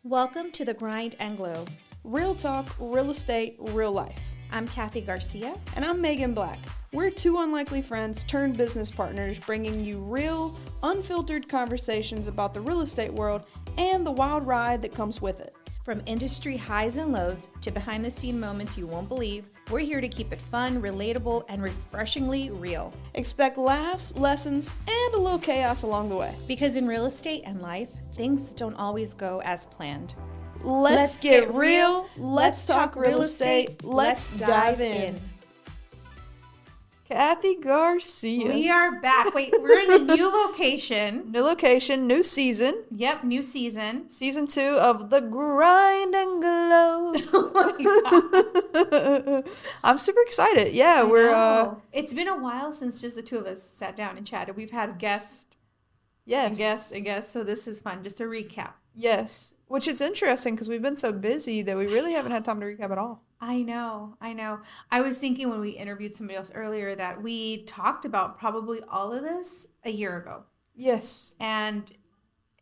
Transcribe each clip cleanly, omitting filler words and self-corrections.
Welcome to The Grind and Glow. Real talk, real estate, real life. I'm Kathy Garcia. And I'm Meagan Black. We're two unlikely friends turned business partners bringing you real, unfiltered conversations about the real estate world and the wild ride that comes with it. From industry highs and lows to behind the scene moments you won't believe, we're here to keep it fun, relatable, and refreshingly real. Expect laughs, lessons, and a little chaos along the way. Because in real estate and life, things don't always go as planned. Let's get real. Let's talk real estate. Let's dive in. Kathy Garcia. We are back. Wait, we're in a new location. New location, new season. Yep, new season. Season 2 of The Grind and Glow. Oh my God. I'm super excited. Yeah, It's been a while since just the two of us sat down and chatted. We've had guests. Yes. And guests. So this is fun. Just a recap. Yes. Which is interesting because we've been so busy that we really haven't had time to recap at all. I know. I was thinking when we interviewed somebody else earlier that we talked about probably all of this a year ago. Yes. And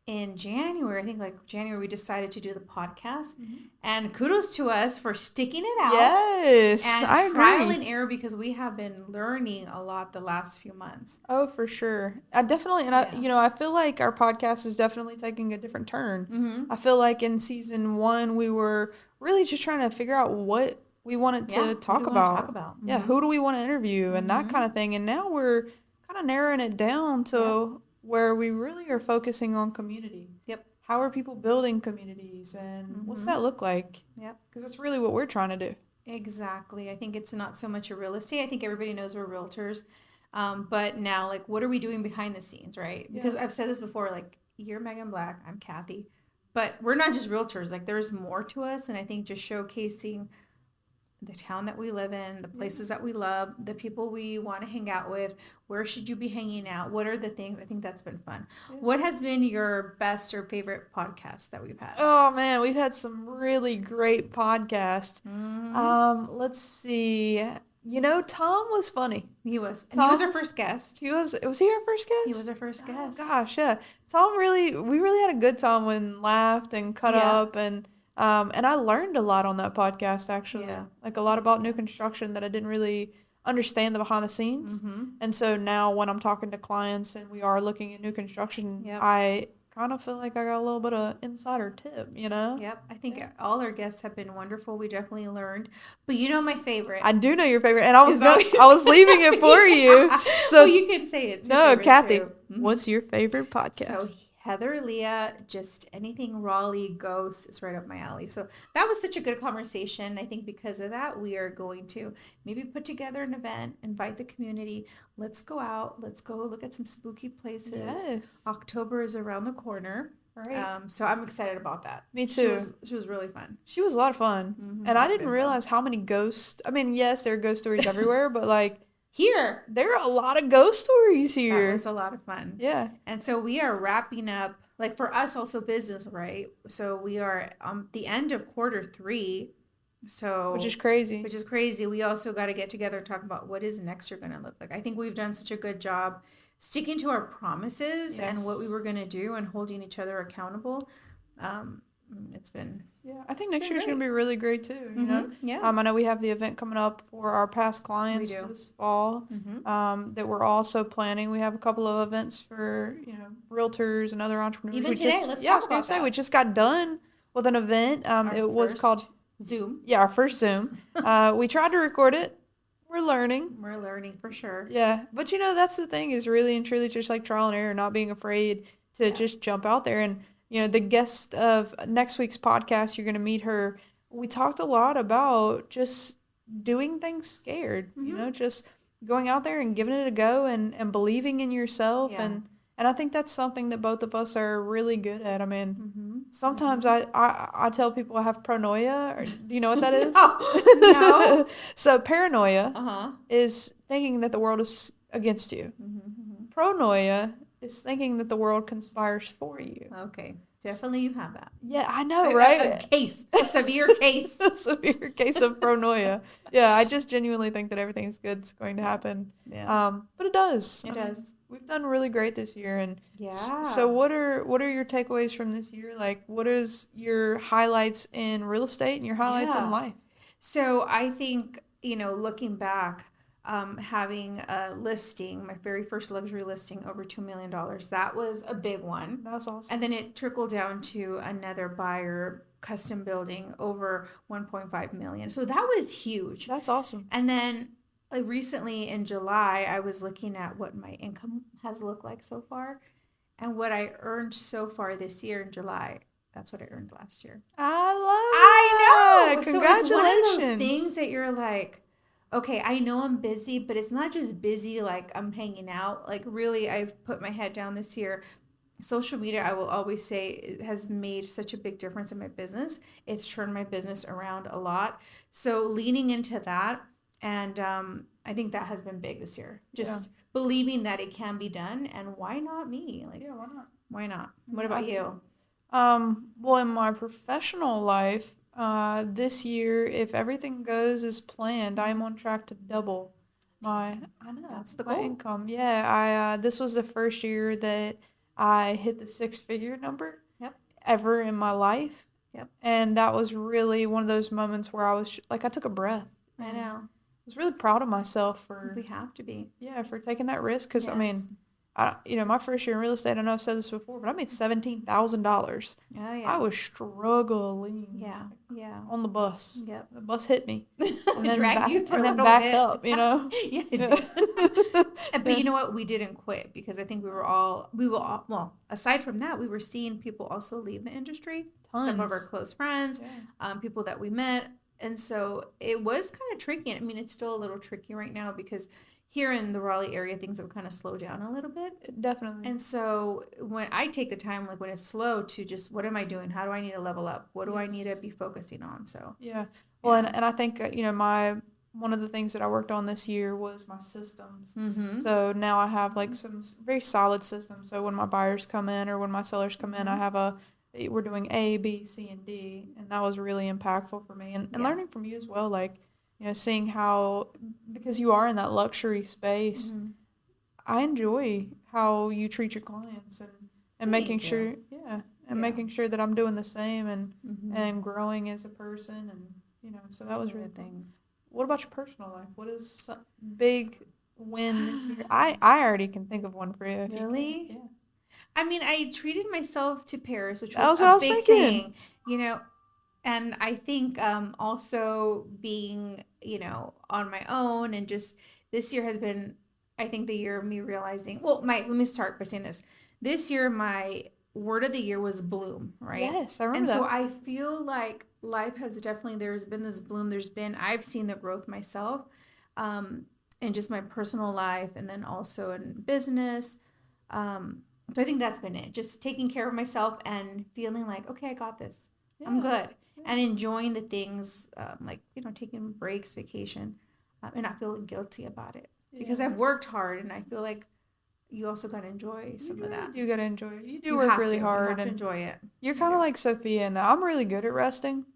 in January, I think January, we decided to do the podcast. Mm-hmm. And kudos to us for sticking it out. Yes, and I trial agree. and error because we have been learning a lot the last few months. Oh, for sure. I definitely, and I feel like our podcast is definitely taking a different turn. Mm-hmm. I feel like in season 1, we were really just trying to figure out what we wanted to talk about. Mm-hmm. Yeah, who do we want to interview and that Mm-hmm. kind of thing. And now we're kind of narrowing it down to where we really are focusing on community. Yep. How are people building communities and what's that look like? Yep. Because that's really what we're trying to do. Exactly. I think it's not so much a real estate. I think everybody knows we're realtors. But now, what are we doing behind the scenes, right? Because I've said this before, you're Meagan Black, I'm Kathy. But we're not just realtors. There's more to us. And I think just showcasing the town that we live in, the places that we love, the people we want to hang out with, where should you be hanging out? What are the things? I think that's been fun. Yeah. What has been your best or favorite podcast that we've had? Oh, man, we've had some really great podcasts. Mm-hmm. Let's see. Tom was funny. He was. And he was our first guest. Was he our first guest? He was our first guest. Oh, gosh, yeah. We really had a good time when laughed and cut up and I learned a lot on that podcast, actually. Yeah. A lot about new construction that I didn't really understand the behind the scenes. Mm-hmm. And so now when I'm talking to clients and we are looking at new construction, I kind of feel like I got a little bit of insider tip, Yep. I think all our guests have been wonderful. We definitely learned. But my favorite. I do know your favorite. And I was leaving it for you. So well, you can say it. No, Kathy, mm-hmm. What's your favorite podcast? So Heather, Leah, just anything Raleigh, ghosts, it's right up my alley. So that was such a good conversation. I think because of that, we are going to maybe put together an event, invite the community. Let's go out. Let's go look at some spooky places. Yes. October is around the corner. Right. So I'm excited about that. Me too. She was really fun. She was a lot of fun. Mm-hmm. And I didn't realize how many ghosts. I mean, yes, there are ghost stories everywhere, but here, there are a lot of ghost stories here. That was a lot of fun. Yeah. And so we are wrapping up, for us also business, right? So we are the end of Q3. So Which is crazy. We also got to get together and talk about what is next year going to look like. I think we've done such a good job sticking to our promises and what we were going to do and holding each other accountable. It's been... Yeah, I think next year's going to be really great too, Mm-hmm. Yeah. I know we have the event coming up for our past clients this fall that we're also planning. We have a couple of events for, realtors and other entrepreneurs. Even today, let's talk about that. We just got done with an event. It was called Zoom. Yeah, our first Zoom. We tried to record it. We're learning. We're learning for sure. Yeah, but that's the thing is really and truly just trial and error, not being afraid to just jump out there. And the guest of next week's podcast, you're going to meet her. We talked a lot about just doing things scared, just going out there and giving it a go and believing in yourself. Yeah. And I think that's something that both of us are really good at. I mean, sometimes I tell people I have paranoia. Or, do you know what that is? No. So paranoia is thinking that the world is against you. Mm-hmm. Pronoia is thinking that the world conspires for you. Okay. Definitely you have that. Yeah, I know, right? A severe case. A severe case of paranoia. Yeah, I just genuinely think that everything's good's going to happen. Yeah. But it does. It does. We've done really great this year, and Yeah. so what are your takeaways from this year? Like, what is your highlights in real estate and your highlights in life? So I think, looking back, having a listing, my very first luxury listing over $2 million, that was a big one. That's awesome. And then it trickled down to another buyer custom building over 1.5 million. So that was huge. That's awesome. And then recently in July, I was looking at what my income has looked like so far and what I earned so far this year in July. That's what I earned last year. I know. Congratulations. So it's one of those things that you're like, okay, I know I'm busy, but it's not just busy like I'm hanging out. Like really, I've put my head down this year. Social media, I will always say, it has made such a big difference in my business. It's turned my business around a lot. So leaning into that, and I think that has been big this year. Just believing that it can be done, and why not me? Like, why not? Why not? What about you? Well, in my professional life, this year, if everything goes as planned, I'm on track to double my That's the my goal. income. Yeah, this was the first year that I hit the six-figure number ever in my life. Yep. And that was really one of those moments where I was like, I took a breath. I know. I was really proud of myself We have to be. for taking that risk. Because, Yes. I mean, my first year in real estate, I know I've said this before, but I made $17,000. Oh, yeah. I was struggling. Yeah. On the bus. Yep. The bus hit me. And then dragged you for a little backed bit. up, Yeah, it did. But you know what? We didn't quit because I think we were all, well, aside from that, we were seeing people also leave the industry. Tons. Some of our close friends, people that we met. And so it was kind of tricky. I mean, it's still a little tricky right now because here in the Raleigh area, things have kind of slowed down a little bit. Definitely. And so when I take the time, like when it's slow, to just, what am I doing? How do I need to level up? What do I need to be focusing on? So well, and I think one of the things that I worked on this year was my systems. Mm-hmm. So now I have like some very solid systems. So when my buyers come in or when my sellers come in, I have we're doing A, B, C, and D, and that was really impactful for me. And learning from you as well, like, seeing how, because you are in that luxury space, I enjoy how you treat your clients and making sure, making sure that I'm doing the same and growing as a person. And, so that was really things. What about your personal life? What is some big win this year? I already can think of one for you. Really? Yeah. I mean, I treated myself to Paris, which That was what I a was big thinking. thing, and I think also being, on my own, and just this year has been, I think, the year of me realizing, let me start by saying this. This year, my word of the year was bloom, right? Yes, I remember that. And so I feel like life has definitely, there's been this bloom. I've seen the growth myself in just my personal life, and then also in business. So I think that's been it. Just taking care of myself and feeling like, okay, I got this. I'm good. And enjoying the things like, taking breaks, vacation, and not feeling guilty about it. Because I've worked hard, and I feel like you also got to enjoy some of that. You got to enjoy it. You work really hard. You have to enjoy it. You're kind of like Sophia in that I'm really good at resting.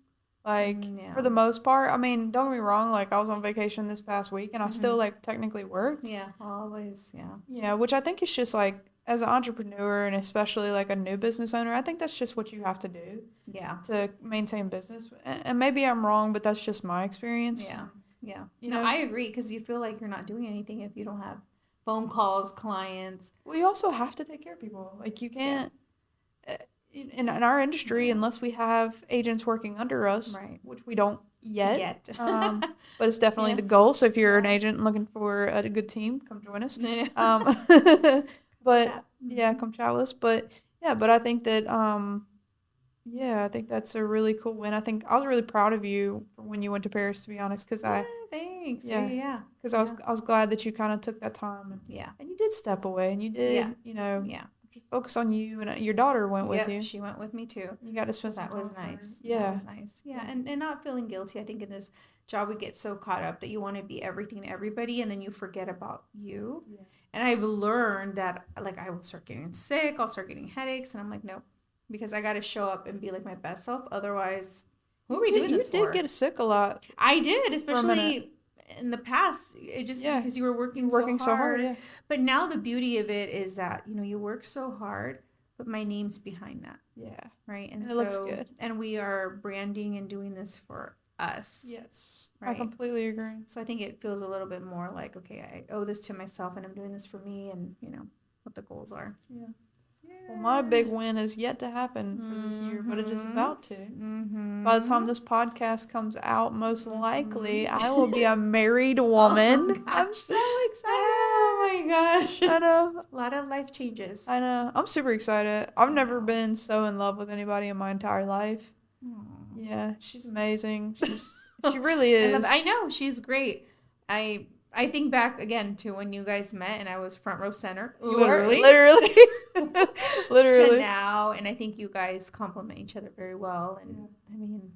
Like, for the most part. I mean, don't get me wrong. Like, I was on vacation this past week, and I still, like, technically worked. Yeah, always, Yeah, which I think is just, like, as an entrepreneur and especially, like, a new business owner, I think that's just what you have to do. Yeah. To maintain business. And maybe I'm wrong, but that's just my experience. Yeah. I agree, because you feel like you're not doing anything if you don't have phone calls, clients. Well, you also have to take care of people. Like, you can't... In our industry, unless we have agents working under us, which we don't yet. But it's definitely the goal. So if you're an agent looking for a good team, come join us. But come chat with us. But I think that I think that's a really cool win. I think I was really proud of you when you went to Paris, to be honest, because thanks. Because I was glad that you kind of took that time and you did step away and you did focus on you, and your daughter went with you. She went with me too. You got to spend some time. That was nice. That was nice. And not feeling guilty. I think in this job we get so caught up that you want to be everything to everybody, and then you forget about you. And I've learned that, like, I will start getting sick, I'll start getting headaches, and I'm like, nope, because I got to show up and be like my best self. Otherwise, who are we doing You this did for? get sick a lot I did, for a minute. especially in the past, it just Yeah, because you were you're working so working so hard. hard. Yeah, But now the beauty of it is that, you work so hard, but my name's behind that, yeah, right? and And it looks so, good. and we are branding and doing this for us, Yes, I right? completely agree. So I think it feels a little bit more like, okay, I owe this to myself and I'm doing this for me and, what the goals are. Yeah. Well, my Yeah. big win is yet to happen for this year, but it is about to. Mm-hmm. By the time this podcast comes out, most likely Mm-hmm. I will be a married Oh, woman. I'm gosh. so excited. Oh my gosh. I know. A lot of life changes. I know. I'm super excited. I've I never know. been so in love with anybody in my entire life. Aw. Yeah, she's amazing. She really is. I know she's great. I think back again to when you guys met and I was front row center, You are literally, literally, to literally. now, and I think you guys complement each other very well. And I mean,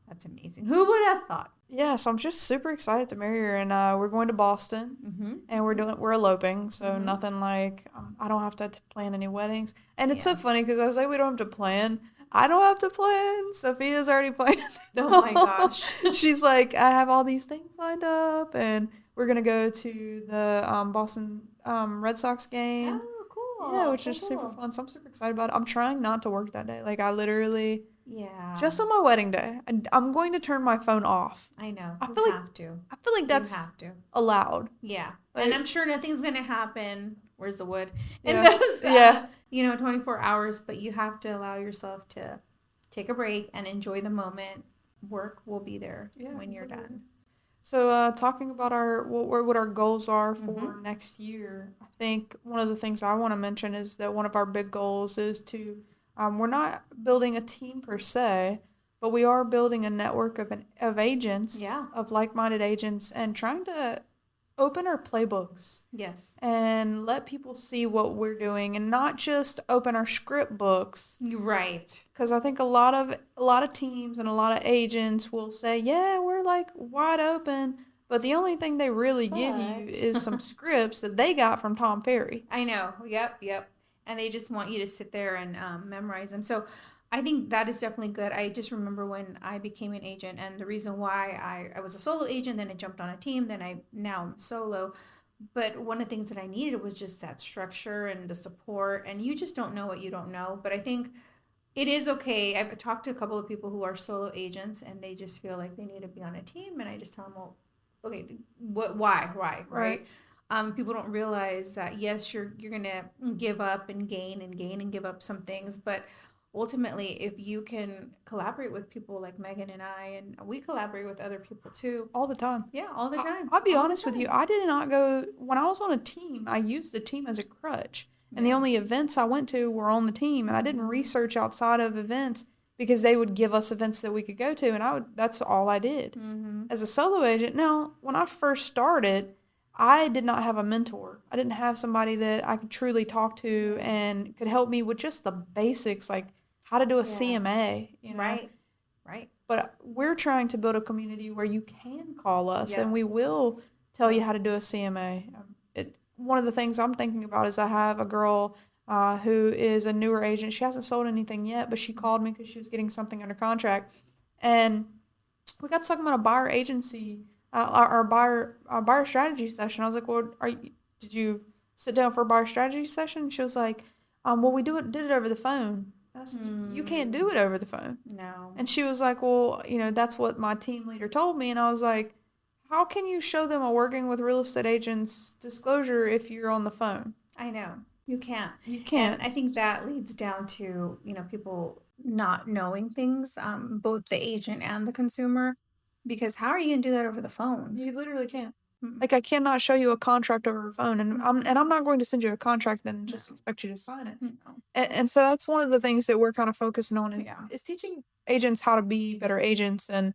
that's amazing. Who would have thought? Yeah, so I'm just super excited to marry her, and we're going to Boston, Mm-hmm. and we're eloping, so Mhm. nothing like I don't have to plan any weddings, and it's so Yeah. funny because I was like, we don't have to plan. I don't have to plan. Sophia's already planned. Oh my gosh. She's like, I have all these things lined up, and we're gonna go to the Boston Red Sox game. Oh, cool. Yeah, which Cool, is super cool. fun. So I'm super excited about it. I'm trying not to work that day. Like I literally Yeah. just on my wedding day, I'm going to turn my phone off. I know. I You feel like have to. I feel like You that's have to. allowed. Yeah. Like- And I'm sure nothing's going to happen. Where's the wood? In Yeah. those, Yeah. 24 hours, but you have to allow yourself to take a break and enjoy the moment. Work will be there when you're done. So talking about what our goals are for Mhm. next year, I think one of the things I want to mention is that one of our big goals is to we're not building a team per se, but we are building a network of agents, Yeah. of like-minded agents, and trying to open our playbooks Yes. and let people see what we're doing, and not just open our script books. Right. Because I think a lot of teams and a lot of agents will say, yeah, we're like wide open, but the only thing they really give you But- is some scripts that they got from Tom Ferry. I know. Yep. And they just want you to sit there and memorize them. So I think that is definitely good. I just remember when I became an agent, and the reason why I was a solo agent, then I jumped on a team, then now I'm solo. But one of the things that I needed was just that structure and the support. And you just don't know what you don't know. But I think it is okay. I've talked to a couple of people who are solo agents, and they just feel like they need to be on a team. And I just tell them, well, okay, why, right? People don't realize that yes, you're gonna give up and gain and give up some things, but ultimately, if you can collaborate with people like Megan and I, and we collaborate with other people too, All the time. yeah, all the time. I'll be All the honest with you. time. I did not go, when I was on a team, I used the team as a crutch. And the Yeah. only events I went to were on the team. And I didn't research outside of events because they would give us events that we could go to. And that's all I did. Mm-hmm. As a solo agent, now, when I first started, I did not have a mentor. I didn't have somebody that I could truly talk to and could help me with just the basics, like how to do a CMA, Right. But we're trying to build a community where you can call us Yeah. and we will tell you how to do a CMA. One of the things I'm thinking about is I have a girl who is a newer agent. She hasn't sold anything yet, but she called me because she was getting something under contract. And we got talking about a buyer agency, our buyer strategy session. I was like, well, did you sit down for a buyer strategy session? She was like, well, we did it over the phone. I said, you can't do it over the phone. No. And she was like, well, that's what my team leader told me. And I was like, how can you show them a working with real estate agents disclosure if you're on the phone? I know. You can't. You can't. And I think that leads down to, people not knowing things, both the agent and the consumer, because how are you going to do that over the phone? You literally can't. Mm. Like, I cannot show you a contract over the phone, and I'm not going to send you a contract and just expect you to sign it. No. And so that's one of the things that we're kind of focusing on is teaching agents how to be better agents and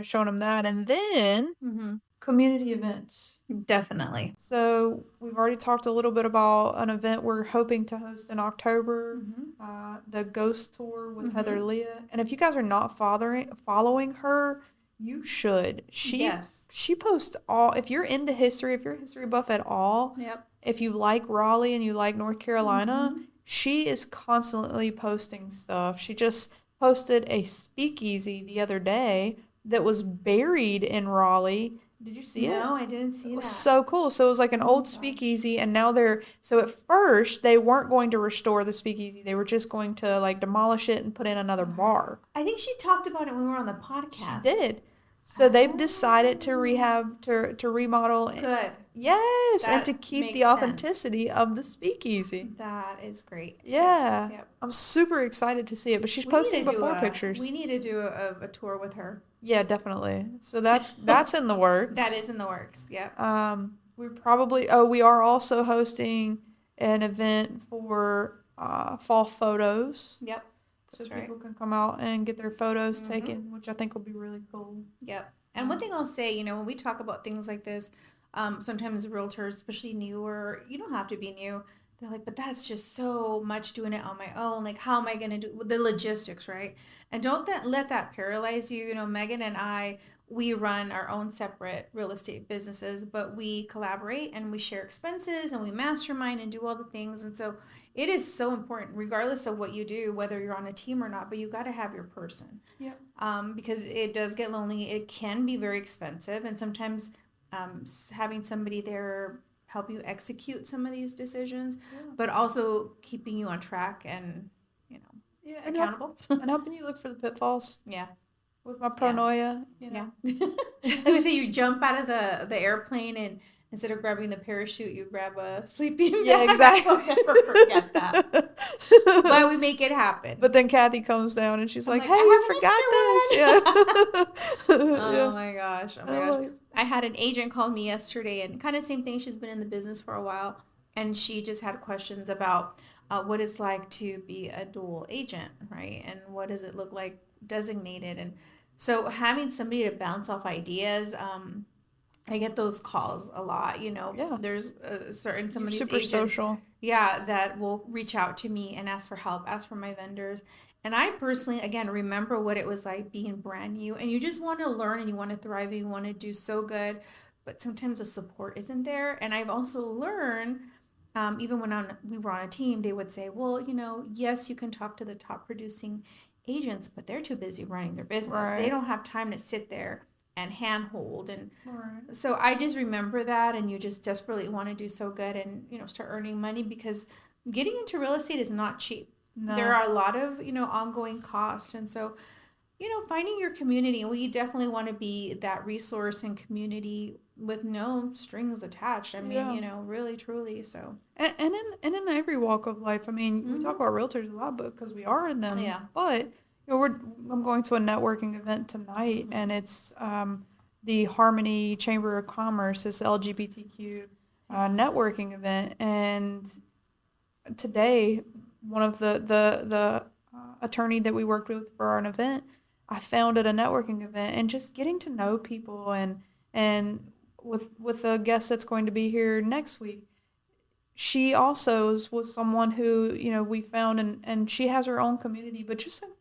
showing them that, and then community events. Definitely. So we've already talked a little bit about an event we're hoping to host in October, the Ghost Tour with Heather Leah. And if you guys are not following her, you should. She posts if you're into history, if you're a history buff at all, if you like Raleigh and you like North Carolina, Mm-hmm. she is constantly posting stuff. She just posted a speakeasy the other day that was buried in Raleigh. Did you see it? No, I didn't It see was that. so cool. So it was like an Oh old my gosh. speakeasy, and now so at first they weren't going to restore the speakeasy. They were just going to like demolish it and put in another bar. I think she talked about it when we were on the She podcast. did. So they've decided to Oh, remodel. good. Yes, and to That keep the makes sense. authenticity of the speakeasy. That is great. Yep. Yeah. Yep. I'm super excited to see it, but she's We need posting to do before a we pictures. need to do a tour with her. Yeah, definitely. So that's in the That works. is in the works. Yep. We are also hosting an event for fall photos. Yep. So That's right. people can come out and get their photos Mm-hmm. taken, which I think will be really cool. Yep. And one thing I'll say, when we talk about things like this, sometimes realtors, especially newer, you don't have to be new. They're like, but that's just so much doing it on my own. Like, how am I going to do the logistics, right? And don't let that paralyze you. Megan and I, we run our own separate real estate businesses, but we collaborate and we share expenses and we mastermind and do all the things. And so it is so important, regardless of what you do, whether you're on a team or not, but you got to have your person. Yep. Because it does get lonely. It can be very expensive, and sometimes having somebody there help you execute some of these decisions, but also keeping you on track and Yeah, accountable. and helping you look for the pitfalls Yeah, with my yeah, paranoia, yeah. Let me say, you jump out of the airplane and instead of grabbing the parachute, you grab a sleeping bag. Yeah, exactly. I'll never forget that. But we make it happen. But then Kathy comes down and she's I'm like, like, "Hey, I you have an forgot extra this." one. Yeah. Oh Yeah. my gosh. Oh my I'm gosh. like, I had an agent call me yesterday and kind of same thing. She's been in the business for a while and she just had questions about what it's like to be a dual agent, right? And what does it look like designated? And so having somebody to bounce off ideas, I get those calls a lot. yeah, There's some you're of these super agents, social. yeah, that will reach out to me and ask for help, ask for my vendors. And I personally, again, remember what it was like being brand new. And you just want to learn and you want to thrive and you want to do so good. But sometimes the support isn't there. And I've also learned, even when we were on a team, they would say, well, yes, you can talk to the top producing agents, but they're too busy running their business. They Right. don't have time to sit there and handhold. And Right. so I just remember that, and you just desperately want to do so good and start earning money because getting into real estate is not cheap. There No. are a lot of ongoing costs, and so finding your community. We definitely want to be that resource and community with no strings attached. I mean, Yeah. really truly. So And in every walk of life, I mean, we talk mm-hmm. about realtors a lot, because we are in them. Yeah. But I'm going to a networking event tonight, and it's the Harmony Chamber of Commerce, this LGBTQ networking event, and today one of the attorney that we worked with for an event, I found at a networking event, and just getting to know people, and with a guest that's going to be here next week, she also was someone who we found, and she has her own community, but just like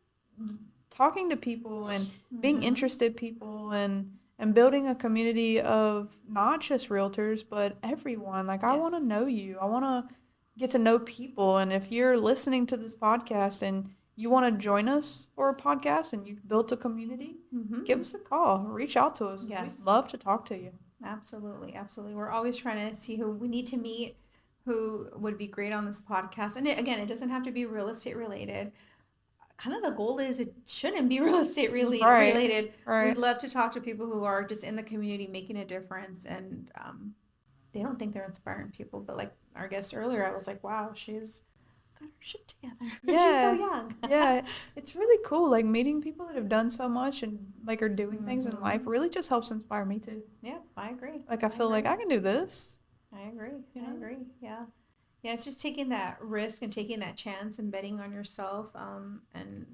talking to people and being Mm-hmm. interested people, and building a community of not just realtors but everyone. Like, I want to Yes. know you. I want to get to know people. And if you're listening to this podcast and you want to join us for a podcast and you've built a community, Mm-hmm. give us a call. Reach out to us. Yes. We'd love to talk to you. Absolutely, absolutely. We're always trying to see who we need to meet, who would be great on this podcast. And again, it doesn't have to be real estate related. Kind of the goal is it shouldn't be real estate really Right. related. Right. We'd love to talk to people who are just in the community making a difference, and they don't think they're inspiring people. But like our guest earlier, I was like, wow, she's got her shit together. Yeah. She's so young. Yeah, it's really cool. Like, meeting people that have done so much and like are doing things in life Mm-hmm. really just helps inspire me too. Yeah, I agree. Like, I feel like I can do this. I agree. You I know? agree. Yeah. Yeah, it's just taking that risk and taking that chance and betting on yourself, and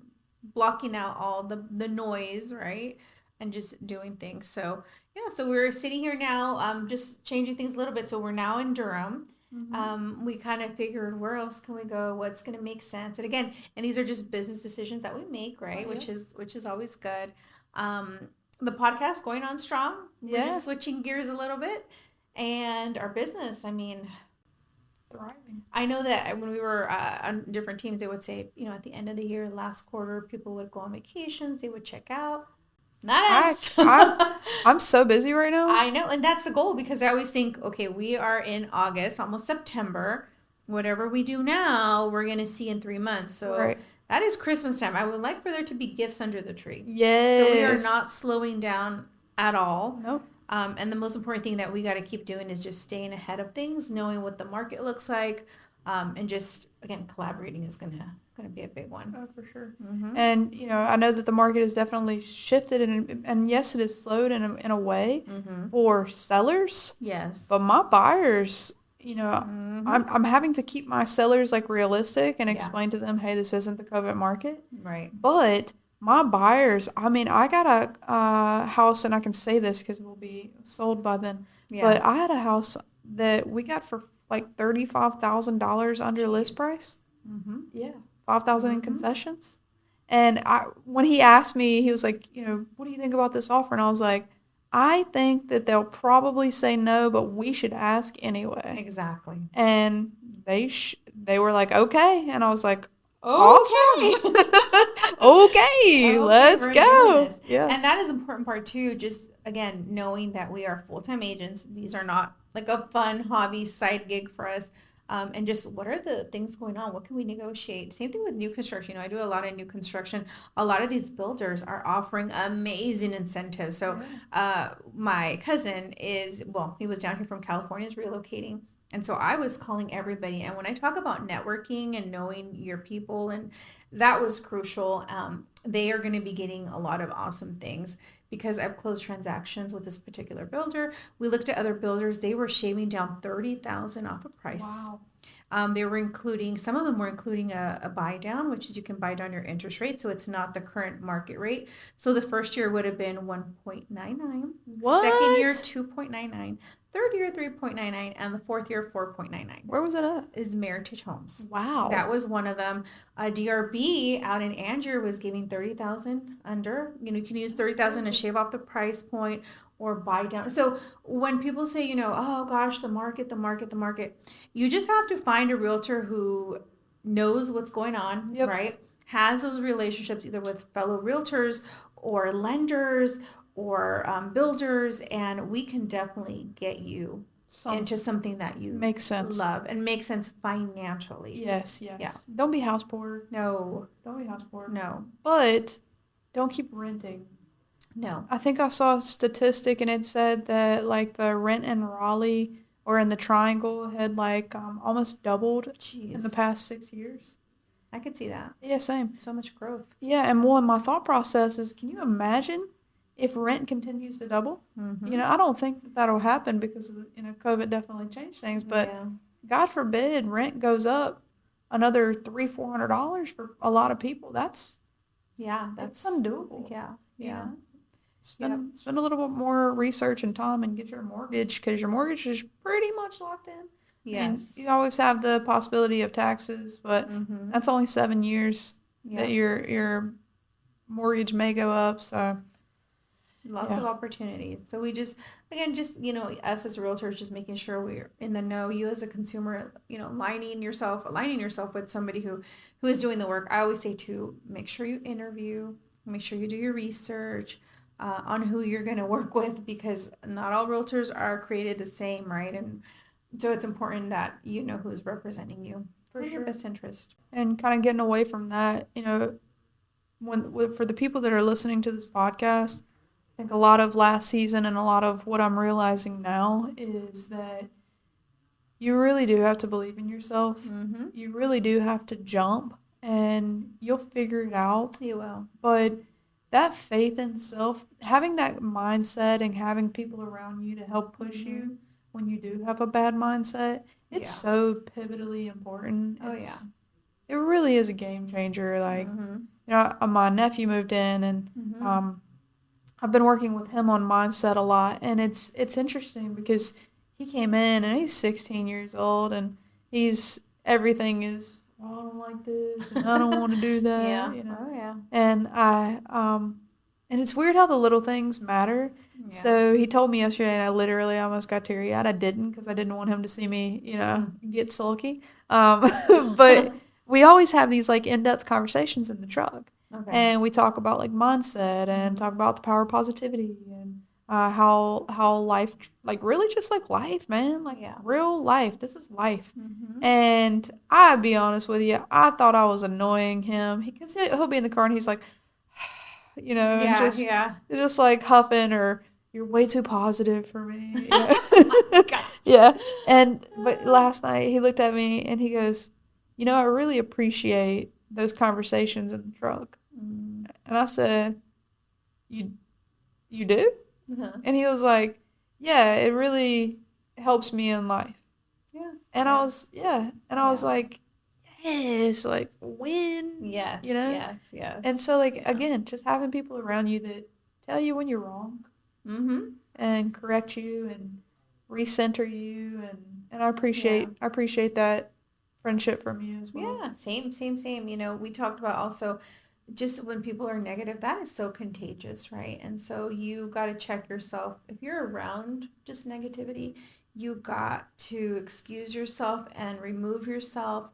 blocking out all the noise, right? And just doing things. So, yeah, so we're sitting here now, just changing things a little bit. So we're now in Durham. We kind of figured, where else can we go? What's going to make sense? And again, and these are just business decisions that we make, right? Oh, yeah. Which is always good. The podcast going on strong. We're Yeah. just switching gears a little bit, and our business. I mean, thriving. I know that when we were on different teams, they would say, at the end of the year, last quarter, people would go on vacations, they would check out. Not I us. I'm I'm so busy right now. I know, and that's the goal because I always think, okay, we are in August, almost September. Whatever we do now, we're going to see in 3 months. So Right. that is Christmas time. I would like for there to be gifts under the tree. So we are not Yes. slowing down at all. Nope. And the most important thing that we got to keep doing is just staying ahead of things, knowing what the market looks like, and just again collaborating is gonna be a big one. Oh, for sure. Mm-hmm. And I know that the market has definitely shifted, and yes, it has slowed in a way Mm-hmm. for sellers, Yes. but my buyers, Mm-hmm. I'm having to keep my sellers like realistic and Yeah. explain to them, hey, this isn't the COVID market. Right. But my buyers, I mean, I got a house, and I can say this because it will be sold by then. Yeah. But I had a house that we got for like $35,000 under list Jeez. price. Mm-hmm. Yeah, 5,000 in Mhm. concessions. And when he asked me, he was like, what do you think about this offer? And I was like, I think that they'll probably say no, but we should ask anyway. Exactly. And they were like, okay. And I was like, Okay. awesome. Okay, let's we're go. doing this. Yeah. And that is an important part too. Just again, knowing that we are full-time agents. These are not like a fun hobby side gig for us. And just what are the things going on? What can we negotiate? Same thing with new construction. I do a lot of new construction. A lot of these builders are offering amazing incentives. So, my cousin he was down here from California, is relocating. And so I was calling everybody. And when I talk about networking and knowing your people, and that was crucial, they are going to be getting a lot of awesome things because I've closed transactions with this particular builder. We looked at other builders. They were shaving down 30,000 off of price. Wow. They were including, some of them were including a buy down, which is you can buy down your interest rate. So it's not the current market rate. So the first year would have been 1.99. What? Second year, 2.99. Third year, 3.99. And the fourth year, 4.99. Where was it at? Is Meritage Homes. Wow. That was one of them. DRB out in Angier was giving 30,000 under. You can use 30,000 to shave off the price point or buy down. So when people say, oh gosh, the market, you just have to find a realtor who knows what's going on, Yep. right? Has those relationships either with fellow realtors or lenders or builders, and we can definitely get you into something that you makes sense. love and makes sense financially. Yes. Yeah. Don't be house poor. No. Don't be house poor. No. But don't keep renting. No. I think I saw a statistic, and it said that like the rent in Raleigh or in the Triangle had like almost doubled in the past 6 years. I could see that. Yeah, same. So much growth. Yeah, and my thought process is, can you imagine if rent continues to double? Mm-hmm. I don't think that that'll happen because COVID definitely changed things. But God forbid rent goes up another $300-$400 for a lot of people. That's undoable. Yeah. Spend a little bit more research and time and get your mortgage, because your mortgage is pretty much locked in. Yes. And you always have the possibility of taxes, but that's only 7 years that your mortgage may go up. So lots of opportunities. So we just us as realtors, just making sure we're in the know. You as a consumer, aligning yourself with somebody who is doing the work. I always say to make sure you interview, make sure you do your research on who you're going to work with, because not all realtors are created the same, right? And so it's important that you know who's representing you for your best interest. And kind of getting away from that, for the people that are listening to this podcast, I think a lot of last season and a lot of what I'm realizing now is that you really do have to believe in yourself. Mm-hmm. You really do have to jump, and you'll figure it out. You will. But that faith in self, having that mindset and having people around you to help push you when you do have a bad mindset, it's so pivotally important. It really is a game changer. Like, my nephew moved in, and I've been working with him on mindset a lot, and it's interesting because he came in and he's 16 years old, and everything is, well, I don't like this, and I don't want to do that. Yeah. And And it's weird how the little things matter. Yeah. So he told me yesterday, and I literally almost got teary-eyed. I didn't because I didn't want him to see me, get sulky. But we always have these like in-depth conversations in the truck, Okay. and we talk about like mindset and talk about the power of positivity and how life, like really just like life, man, like real life. This is life. And I'd be honest with you, I thought I was annoying him because he'll be in the car and he's like, just like huffing or you're way too positive for me. Yeah. But last night he looked at me and he goes, I really appreciate those conversations in the truck. And I said, you do? And he was like, yeah, it really helps me in life. Yeah. And I was like, yes, like win. Yes. Yes. And so again, just having people around you that tell you when you're wrong. And correct you and recenter you and I appreciate that friendship from you as well. Yeah, same. We talked about also just when people are negative, that is so contagious, right? And so you got to check yourself. If you're around just negativity, you got to excuse yourself and remove yourself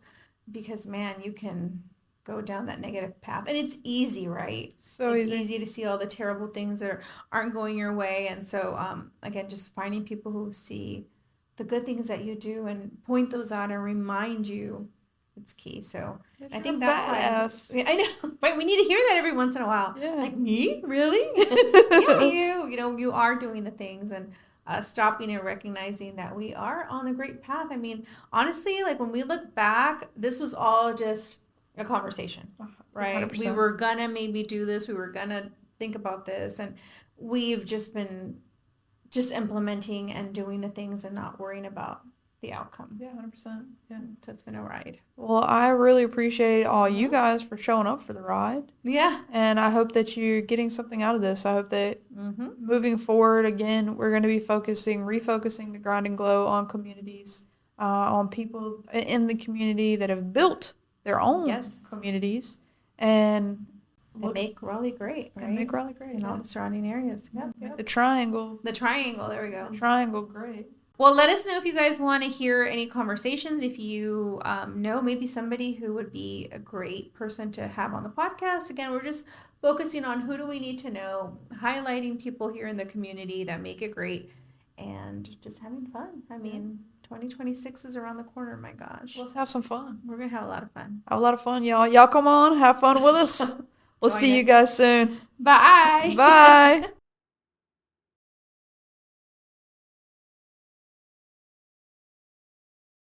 because, man, you can go down that negative path. And it's easy, right? So it's easy to see all the terrible things that aren't going your way. And so, again, just finding people who see the good things that you do and point those out and remind you, it's key. So I think that's why I know, right? We need to hear that every once in a while. Yeah. Like, me? Really? Yeah, you are doing the things and stopping and recognizing that we are on a great path. I mean, honestly, like when we look back, this was all just a conversation, right? 100%. We were gonna maybe do this. We were gonna think about this. And we've just been just implementing and doing the things and not worrying about the outcome. Yeah, 100%. Yeah. So it's been a ride. Well, I really appreciate all you guys for showing up for the ride. Yeah. And I hope that you're getting something out of this. I hope that moving forward, again, we're going to be refocusing the Grind and Glow on communities, on people in the community that have built their own communities and make Raleigh great, right? And make Raleigh great. And all the surrounding areas. Yep. The triangle. There we go. The triangle, great. Well, let us know if you guys want to hear any conversations. If you know maybe somebody who would be a great person to have on the podcast. Again, we're just focusing on who do we need to know, highlighting people here in the community that make it great, and just having fun. I mean, 2026 is around the corner, my gosh. Let's have some fun. We're going to have a lot of fun. Have a lot of fun, y'all. Y'all come on, have fun with us. We'll see you guys soon. Bye. Bye.